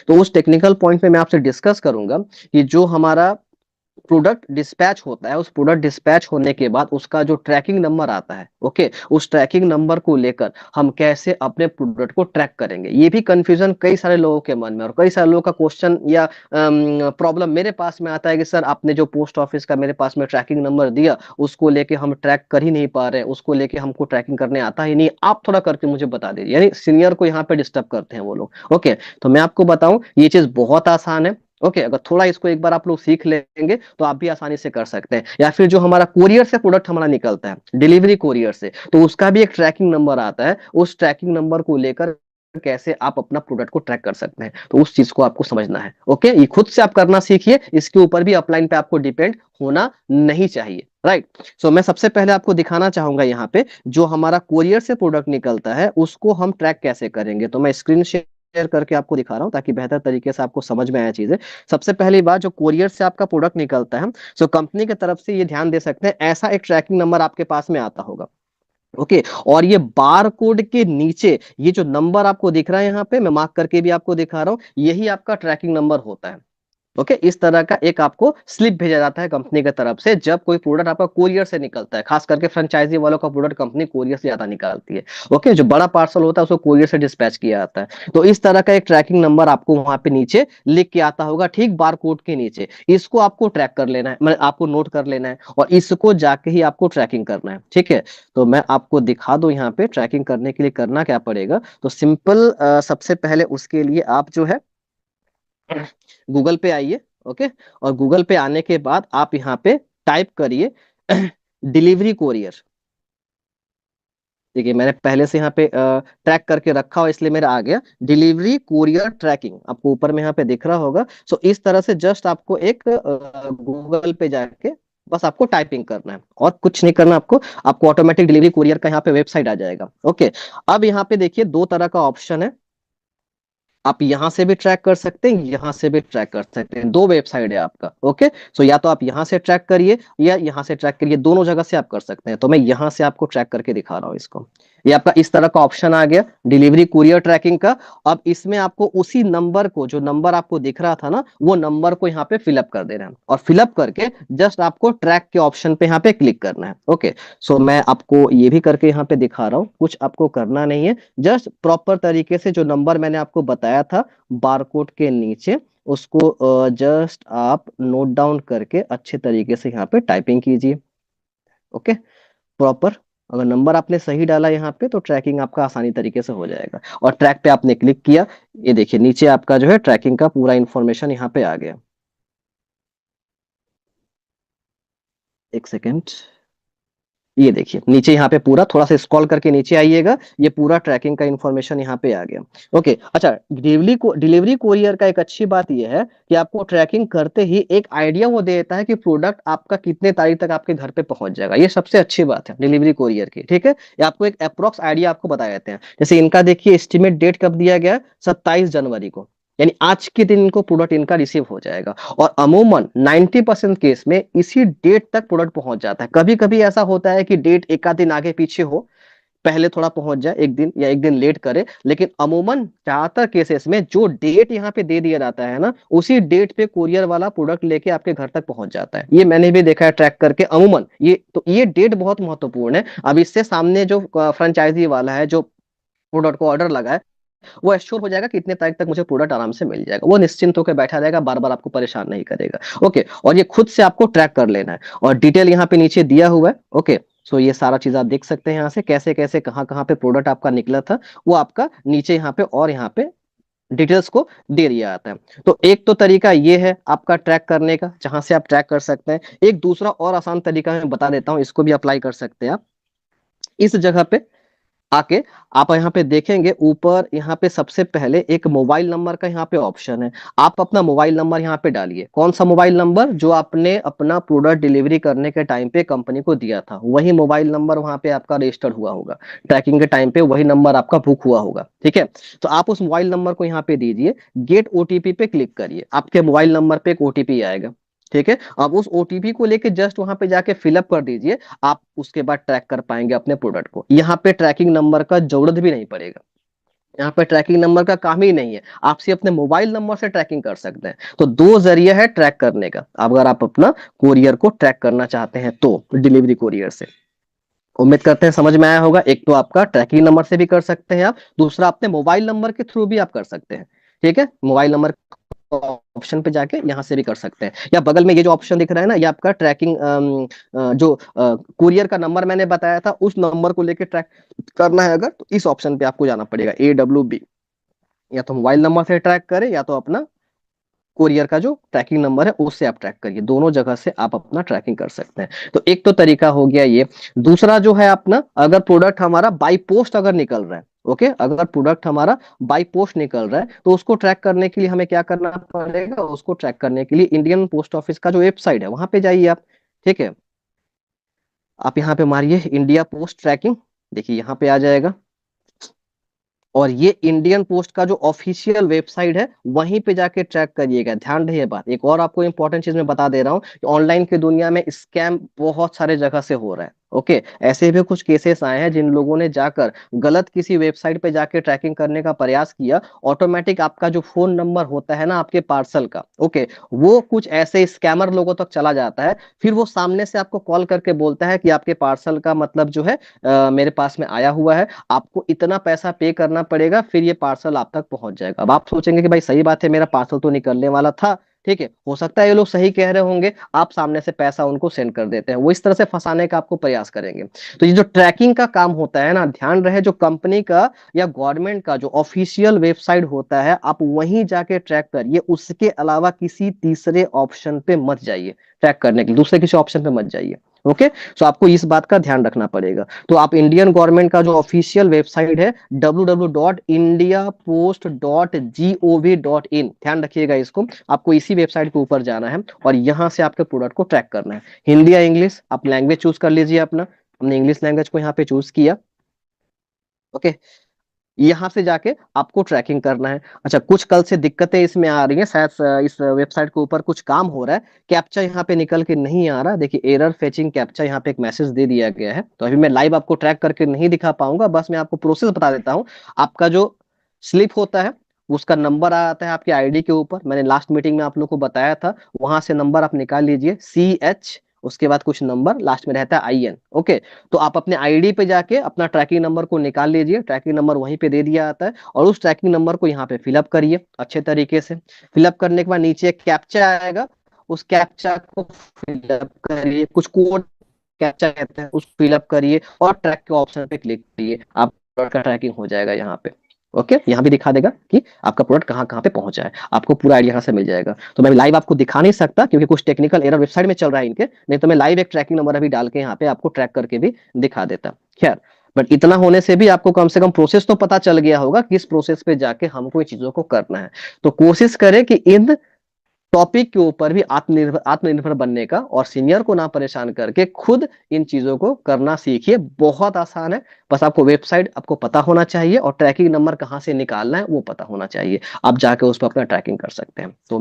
तो उस technical point पे मैं आपसे डिस्कस करूंगा कि जो हमारा प्रोडक्ट डिस्पैच होता है, उस प्रोडक्ट डिस्पैच होने के बाद उसका जो ट्रैकिंग नंबर आता है, ओके, उस ट्रैकिंग नंबर को लेकर हम कैसे अपने प्रोडक्ट को ट्रैक करेंगे। ये भी कंफ्यूजन कई सारे लोगों के मन में, और कई सारे लोगों का क्वेश्चन या प्रॉब्लम मेरे पास में आता है कि सर आपने जो पोस्ट ऑफिस का मेरे पास में ट्रैकिंग नंबर दिया, उसको लेके हम ट्रैक कर ही नहीं पा रहे हैं, उसको लेके हमको ट्रैकिंग करने आता ही नहीं, आप थोड़ा करके मुझे बता दीजिए। यानी सीनियर को यहाँ पे डिस्टर्ब करते हैं वो लोग। ओके, तो मैं आपको बताऊं ये चीज बहुत आसान है। ओके, अगर थोड़ा इसको एक बार आप लोग सीख लेंगे तो आप भी आसानी से कर सकते हैं। या फिर जो हमारा कोरियर से प्रोडक्ट हमारा निकलता है, डिलीवरी कोरियर से, तो उसका भी एक ट्रैकिंग नंबर आता है। उस ट्रैकिंग नंबर को लेकर कैसे आप अपना प्रोडक्ट को ट्रैक कर सकते हैं, तो उस चीज को आपको समझना है। ओके, ये खुद से आप करना सीखिए, इसके ऊपर भी अपलाइन पे आपको डिपेंड होना नहीं चाहिए। राइट। सो मैं सबसे पहले आपको दिखाना चाहूंगा यहाँ पे जो हमारा कोरियर से प्रोडक्ट निकलता है उसको हम ट्रैक कैसे करेंगे। तो मैं स्क्रीन शेयर करके आपको दिखा रहा हूं ताकि बेहतर तरीके से आपको समझ में आए चीजें। सबसे पहली बात, जो कोरियर से आपका प्रोडक्ट निकलता है, सो कंपनी की तरफ से ये ध्यान दे सकते हैं, ऐसा एक ट्रैकिंग नंबर आपके पास में आता होगा। ओके, और ये बार कोड के नीचे ये जो नंबर आपको दिख रहा है, यहाँ पे मैं मार्क करके भी आपको दिखा रहा हूं, यही आपका ट्रैकिंग नंबर होता है। ओके, इस तरह का एक आपको स्लिप भेजा जाता है कंपनी की तरफ से जब कोई प्रोडक्ट आपका कोरियर से निकलता है। खास करके फ्रेंचाइजी वालों का प्रोडक्ट कंपनी कोरियर से ज्यादा निकालती है। ओके, जो बड़ा पार्सल होता है उसको कोरियर से डिस्पैच किया जाता है। तो इस तरह का एक ट्रैकिंग नंबर आपको वहां पे नीचे लिख के आता होगा, ठीक बार कोड के नीचे। इसको आपको ट्रैक कर लेना है, मतलब आपको नोट कर लेना है, और इसको जाके ही आपको ट्रैकिंग करना है। ठीक है, तो मैं आपको दिखा दूं यहाँ पे ट्रैकिंग करने के लिए करना क्या पड़ेगा। तो सिंपल, सबसे पहले उसके लिए आप जो है गूगल पे आइए। ओके, और गूगल पे आने के बाद आप यहाँ पे टाइप करिए डिलीवरी कोरियर। देखिए मैंने पहले से यहाँ पे ट्रैक करके रखा हो इसलिए मेरा आ गया डिलीवरी कोरियर ट्रैकिंग, आपको ऊपर में यहाँ पे दिख रहा होगा। सो इस तरह से जस्ट आपको एक गूगल पे जाके बस आपको टाइपिंग करना है और कुछ नहीं करना आपको। आपको ऑटोमेटिक डिलीवरी कोरियर का यहाँ पे वेबसाइट आ जाएगा। ओके, अब यहाँ पे देखिए दो तरह का ऑप्शन है, आप यहां से भी ट्रैक कर सकते हैं, यहां से भी ट्रैक कर सकते हैं, दो वेबसाइट है आपका। ओके, सो या तो आप यहां से ट्रैक करिए या यहां से ट्रैक करिए, दोनों जगह से आप कर सकते हैं। तो मैं यहां से आपको ट्रैक करके दिखा रहा हूं इसको। ये आपका इस तरह का ऑप्शन आ गया डिलीवरी कुरियर ट्रैकिंग का। अब इसमें आपको उसी नंबर को, जो नंबर आपको दिख रहा था ना, वो नंबर को यहाँ पे फिलअप कर देना है, और फिलअप करके जस्ट आपको ट्रैक के ऑप्शन पे यहाँ पे क्लिक करना है। ओके, सो मैं आपको ये भी करके यहाँ पे दिखा रहा हूँ, कुछ आपको करना नहीं है, जस्ट प्रॉपर तरीके से जो नंबर मैंने आपको बताया था बारकोड के नीचे, उसको जस्ट आप नोट डाउन करके अच्छे तरीके से यहाँ पे टाइपिंग कीजिए। ओके, प्रॉपर अगर नंबर आपने सही डाला यहाँ पे तो ट्रैकिंग आपका आसानी तरीके से हो जाएगा। और ट्रैक पे आपने क्लिक किया, ये देखिए नीचे आपका जो है ट्रैकिंग का पूरा इंफॉर्मेशन यहाँ पे आ गया। एक सेकेंड, ये देखिए नीचे यहाँ पे पूरा, थोड़ा सा स्क्रॉल करके नीचे आइएगा, ये पूरा ट्रैकिंग का इंफॉर्मेशन यहाँ पे आ गया। ओके, अच्छा, डिलीवरी कोरियर का एक अच्छी बात ये है कि आपको ट्रैकिंग करते ही एक आइडिया वो देता है कि प्रोडक्ट आपका कितने तारीख तक आपके घर पे पहुंच जाएगा। ये सबसे अच्छी बात है डिलीवरी कोरियर की। ठीक है, ये आपको एक अप्रोक्स आइडिया आपको बता देते हैं। जैसे इनका देखिए एस्टिमेट डेट कब दिया गया, 27 जनवरी को, यानी आज के दिन इनको प्रोडक्ट इनका रिसीव हो जाएगा। और अमूमन 90% केस में इसी डेट तक प्रोडक्ट पहुंच जाता है। कभी कभी ऐसा होता है कि डेट एक आध दिन आगे पीछे हो, पहले थोड़ा पहुंच जाए एक दिन या एक दिन लेट करे, लेकिन अमूमन ज्यादातर केसेस में जो डेट यहाँ पे दे दिया जाता है ना, उसी डेट पे कुरियर वाला प्रोडक्ट लेके आपके घर तक पहुंच जाता है। ये मैंने भी देखा है ट्रैक करके अमूमन। ये तो ये डेट बहुत महत्वपूर्ण है। अब इससे सामने जो फ्रेंचाइजी वाला है, जो प्रोडक्ट को ऑर्डर लगा है, वो एश्योर हो जाएगा कि इतने तारीख तक मुझे प्रोडक्ट आराम से मिल जाएगा। वो निश्चिंत होकर बैठा रहेगा, बार बार आपको परेशान नहीं करेगा। ओके, और ये खुद से आपको ट्रैक कर लेना है, और डिटेल यहाँ पे नीचे दिया हुआ है। ओके, सो ये सारा चीज आप देख सकते हैं यहाँ से, कैसे कैसे कहाँ कहाँ पे प्रोडक्ट आपका निकला था, वो आपका नीचे यहाँ पे और यहाँ पे डिटेल्स को दे दिया जाता है। तो एक तो तरीका ये है आपका ट्रैक करने का, जहां से आप ट्रैक कर सकते हैं। एक दूसरा और आसान तरीका मैं बता देता हूँ, इसको भी अप्लाई कर सकते हैं आप। इस जगह पे आके आप यहाँ पे देखेंगे ऊपर, यहाँ पे सबसे पहले एक मोबाइल नंबर का यहाँ पे ऑप्शन है। आप अपना मोबाइल नंबर यहाँ पे डालिए। कौन सा मोबाइल नंबर, जो आपने अपना प्रोडक्ट डिलीवरी करने के टाइम पे कंपनी को दिया था, वही मोबाइल नंबर वहां पे आपका रजिस्टर्ड हुआ होगा। ट्रैकिंग के टाइम पे वही नंबर आपका बुक हुआ होगा। ठीक है, तो आप उस मोबाइल नंबर को यहाँ पे दीजिए, गेट ओटीपी पे क्लिक करिए, आपके मोबाइल नंबर पे एक ओटीपी आएगा। ठीक है, अब उस ओटीपी को लेके जस्ट वहां पे जाके फिलअप कर दीजिए। आप उसके बाद ट्रैक कर पाएंगे अपने प्रोडक्ट को। यहाँ पे ट्रैकिंग नंबर का जरूरत भी नहीं पड़ेगा। यहाँ पे ट्रैकिंग नंबर का काम ही नहीं है, आप सिर्फ अपने मोबाइल नंबर से ट्रैकिंग कर सकते हैं। तो दो जरिया है ट्रैक करने का, अगर आप अपना कोरियर को ट्रैक करना चाहते हैं तो डिलीवरी कोरियर से। उम्मीद करते हैं समझ में आया होगा। एक तो आपका ट्रैकिंग नंबर से भी कर सकते हैं आप, दूसरा अपने मोबाइल नंबर के थ्रू भी आप कर सकते हैं। ठीक है, मोबाइल नंबर ऑप्शन पे जाके यहाँ से भी कर सकते हैं, या बगल में ये जो ऑप्शन दिख रहा है ना, ये आपका ट्रैकिंग जो कुरियर का नंबर मैंने बताया था, उस नंबर को लेके ट्रैक करना है अगर, तो इस ऑप्शन पे आपको जाना पड़ेगा, AWB। या तो मोबाइल नंबर से ट्रैक करें, या तो अपना कोरियर का जो ट्रैकिंग नंबर है उससे आप ट्रैक करिए, दोनों जगह से आप अपना ट्रैकिंग कर सकते हैं। तो एक तो तरीका हो गया ये। दूसरा जो है अपना, अगर प्रोडक्ट हमारा बाई पोस्ट अगर निकल रहा है, ओके, अगर प्रोडक्ट हमारा बाई पोस्ट निकल रहा है, तो उसको ट्रैक करने के लिए हमें क्या करना पड़ेगा, उसको ट्रैक करने के लिए इंडियन पोस्ट ऑफिस का जो वेबसाइट है वहां पे जाइए आप। ठीक है, आप यहाँ पे मारिए इंडिया पोस्ट ट्रैकिंग, देखिए यहाँ पे आ जाएगा। और ये इंडियन पोस्ट का जो ऑफिशियल वेबसाइट है वहीं पे जाके ट्रैक करिएगा। ध्यान रहे बात, एक और आपको इंपॉर्टेंट चीज मैं बता दे रहा हूँ कि ऑनलाइन की दुनिया में स्कैम बहुत सारे जगह से हो रहा है। ओके, ऐसे भी कुछ केसेस आए हैं जिन लोगों ने जाकर गलत किसी वेबसाइट पे जाके ट्रैकिंग करने का प्रयास किया, ऑटोमेटिक आपका जो फोन नंबर होता है ना आपके पार्सल का, ओके, वो कुछ ऐसे स्कैमर लोगों तक चला जाता है। फिर वो सामने से आपको कॉल करके बोलता है कि आपके पार्सल का मतलब जो है मेरे पास में आया हुआ है, आपको इतना पैसा पे करना पड़ेगा, फिर ये पार्सल आप तक पहुंच जाएगा। अब आप सोचेंगे कि भाई सही बात है, मेरा पार्सल तो निकलने वाला था। ठीक है, हो सकता है ये लोग सही कह रहे होंगे, आप सामने से पैसा उनको सेंड कर देते हैं, वो इस तरह से फंसाने का आपको प्रयास करेंगे। तो ये जो ट्रैकिंग का काम होता है ना, ध्यान रहे, जो कंपनी का या गवर्नमेंट का जो ऑफिशियल वेबसाइट होता है, आप वहीं जाके ट्रैक करिए, उसके अलावा किसी तीसरे ऑप्शन पे मत जाइए ट्रैक करने के लिए, दूसरे किसी ऑप्शन पे मत जाइए। ओके, सो आपको इस बात का ध्यान रखना पड़ेगा। तो आप इंडियन गवर्नमेंट का जो ऑफिशियल वेबसाइट है www.indiapost.gov.in, ध्यान रखिएगा इसको, आपको इसी वेबसाइट के ऊपर जाना है और यहां से आपके प्रोडक्ट को ट्रैक करना है। हिंदी या इंग्लिश, आप लैंग्वेज चूज कर लीजिए अपना। हमने इंग्लिश लैंग्वेज को यहाँ पे चूज किया। ओके, यहाँ से जाके आपको ट्रैकिंग करना है। अच्छा, कुछ कल से दिक्कतें इसमें आ रही हैं, शायद इस वेबसाइट के ऊपर कुछ काम हो रहा है, कैप्चा यहाँ पे निकल के नहीं आ रहा। देखिए एरर फेचिंग कैप्चा, यहाँ पे एक मैसेज दे दिया गया है। तो अभी मैं लाइव आपको ट्रैक करके नहीं दिखा पाऊंगा, बस मैं आपको प्रोसेस बता देता हूँ। आपका जो स्लिप होता है उसका नंबर आता है आपके आईडी के ऊपर, मैंने लास्ट मीटिंग में आप लोग को बताया था, वहां से नंबर आप निकाल लीजिए, CH, उसके बाद कुछ नंबर, लास्ट में रहता है IN। ओके, तो आप अपने आईडी पे जाके अपना ट्रैकिंग नंबर को निकाल लीजिए, ट्रैकिंग नंबर वहीं पे दे दिया आता है, और उस ट्रैकिंग नंबर को यहाँ पे फिलअप करिए अच्छे तरीके से। फिलअप करने के बाद नीचे एक कैप्चा आएगा, उस कैप्चा को फिलअप करिए, कुछ कोड कैप्चा कहते हैं, उसको फिलअप करिए और ट्रैक के ऑप्शन पे क्लिक करिए, आपका ट्रैकिंग हो जाएगा यहाँ पे। ओके, यहाँ भी दिखा देगा कि आपका प्रोडक्ट कहाँ कहाँ पे पहुंचा है, आपको पूरा आइडिया यहाँ से मिल जाएगा। तो मैं लाइव आपको दिखा नहीं सकता क्योंकि कुछ टेक्निकल एरर वेबसाइट में चल रहा है इनके, नहीं तो मैं लाइव एक ट्रैकिंग नंबर अभी डाल के यहाँ पे आपको ट्रैक करके भी दिखा देता। खैर, बट इतना होने से भी आपको कम से कम प्रोसेस तो पता चल गया होगा, किस प्रोसेस पे जाके हमको ये चीजों को करना है। तो कोशिश करें कि इन टॉपिक के ऊपर भी आत्मनिर्भर आत्मनिर्भर बनने का, और सीनियर को ना परेशान करके खुद इन चीजों को करना सीखिए। बहुत आसान है, बस आपको वेबसाइट आपको पता होना चाहिए और ट्रैकिंग नंबर कहाँ से निकालना है वो पता होना चाहिए, आप जाके उस पर अपना ट्रैकिंग कर सकते हैं। तो